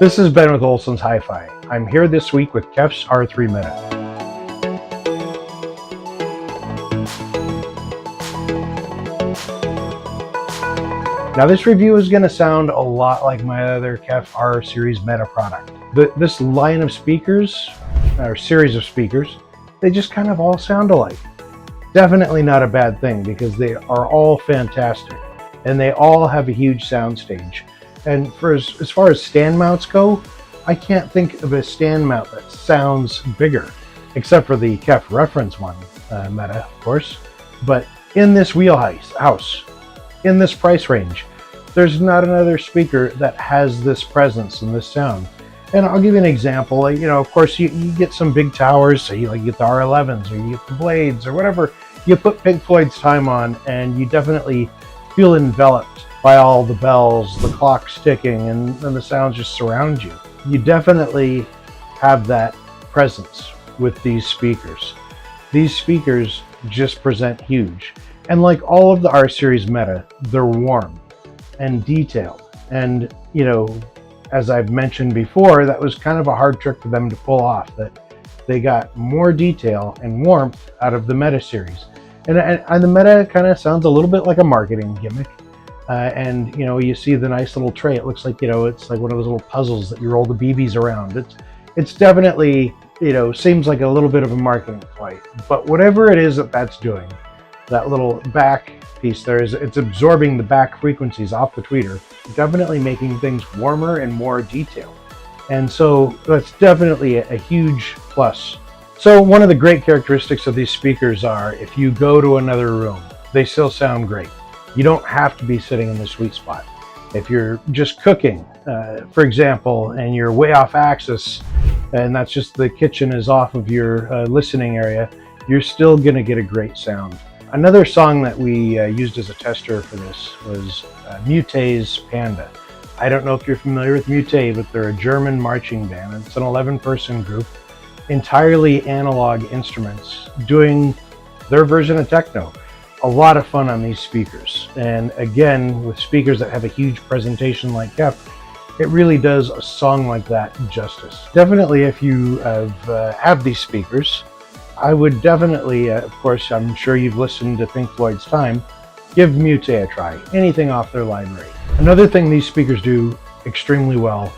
This is Ben with Olson's Hi-Fi. I'm here this week with KEF's R3 Meta. Now this review is going to sound a lot like my other KEF R series Meta product. This line of speakers, or series of speakers, they just kind of all sound alike. Definitely not a bad thing because they are all fantastic and they all have a huge soundstage. And for as far as stand mounts go, I can't think of a stand mount that sounds bigger, except for the KEF reference one, Meta, of course. But in this wheelhouse, in this price range, there's not another speaker that has this presence and this sound. And I'll give you an example. Of course, you get some big towers, so you get the R11s or you get the Blades or whatever. You put Pink Floyd's Time on, and you definitely feel enveloped by all the bells, the clocks ticking, and the sounds just surround you. You definitely have that presence with these speakers. These speakers just present huge. And like all of the R series Meta, they're warm and detailed. And, as I've mentioned before, that was kind of a hard trick for them to pull off, that they got more detail and warmth out of the Meta series. And the Meta kind of sounds a little bit like a marketing gimmick. And you see the nice little tray. It looks like it's like one of those little puzzles that you roll the BBs around. It's definitely seems like a little bit of a marketing play. But whatever it is that's doing, that little back piece there it's absorbing the back frequencies off the tweeter, definitely making things warmer and more detailed. And so that's definitely a huge plus. So one of the great characteristics of these speakers are if you go to another room, they still sound great. You don't have to be sitting in the sweet spot. If you're just cooking, for example, and you're way off axis, and that's just the kitchen is off of your listening area, you're still gonna get a great sound. Another song that we used as a tester for this was Mute's Panda. I don't know if you're familiar with Mute, but they're a German marching band. It's an 11-person group, entirely analog instruments, doing their version of techno. A lot of fun on these speakers. And again, with speakers that have a huge presentation like KEF, it really does a song like that justice. Definitely, if you have these speakers, I would definitely, of course, I'm sure you've listened to Pink Floyd's Time, give Mute a try. Anything off their library. Another thing these speakers do extremely well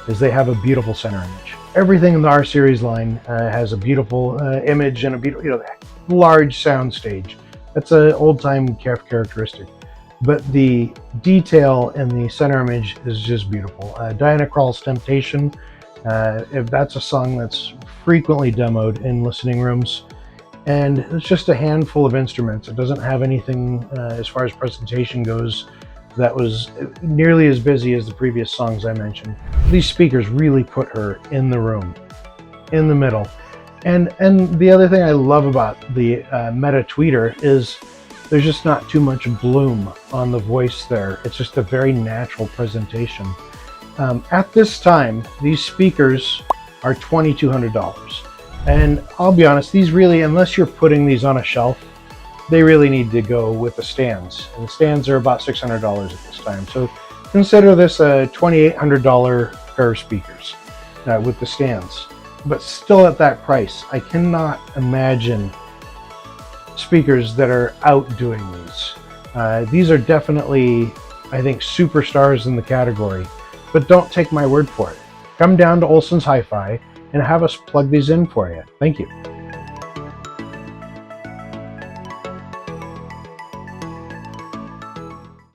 is they have a beautiful center image. Everything in the R series line has a beautiful image and a beautiful, large sound stage. That's an old-time KEF characteristic. But the detail in the center image is just beautiful. Diana Krall's Temptation, if that's a song that's frequently demoed in listening rooms. And it's just a handful of instruments. It doesn't have anything as far as presentation goes that was nearly as busy as the previous songs I mentioned. These speakers really put her in the room, in the middle. And the other thing I love about the Meta tweeter is there's just not too much bloom on the voice there. It's just a very natural presentation. At this time, these speakers are $2,200. And I'll be honest, these really, unless you're putting these on a shelf, they really need to go with the stands. And the stands are about $600 at this time. So consider this a $2,800 pair of speakers with the stands. But still at that price, I cannot imagine speakers that are outdoing these. These are definitely, I think, superstars in the category. But don't take my word for it. Come down to Olson's Hi-Fi and have us plug these in for you. Thank you.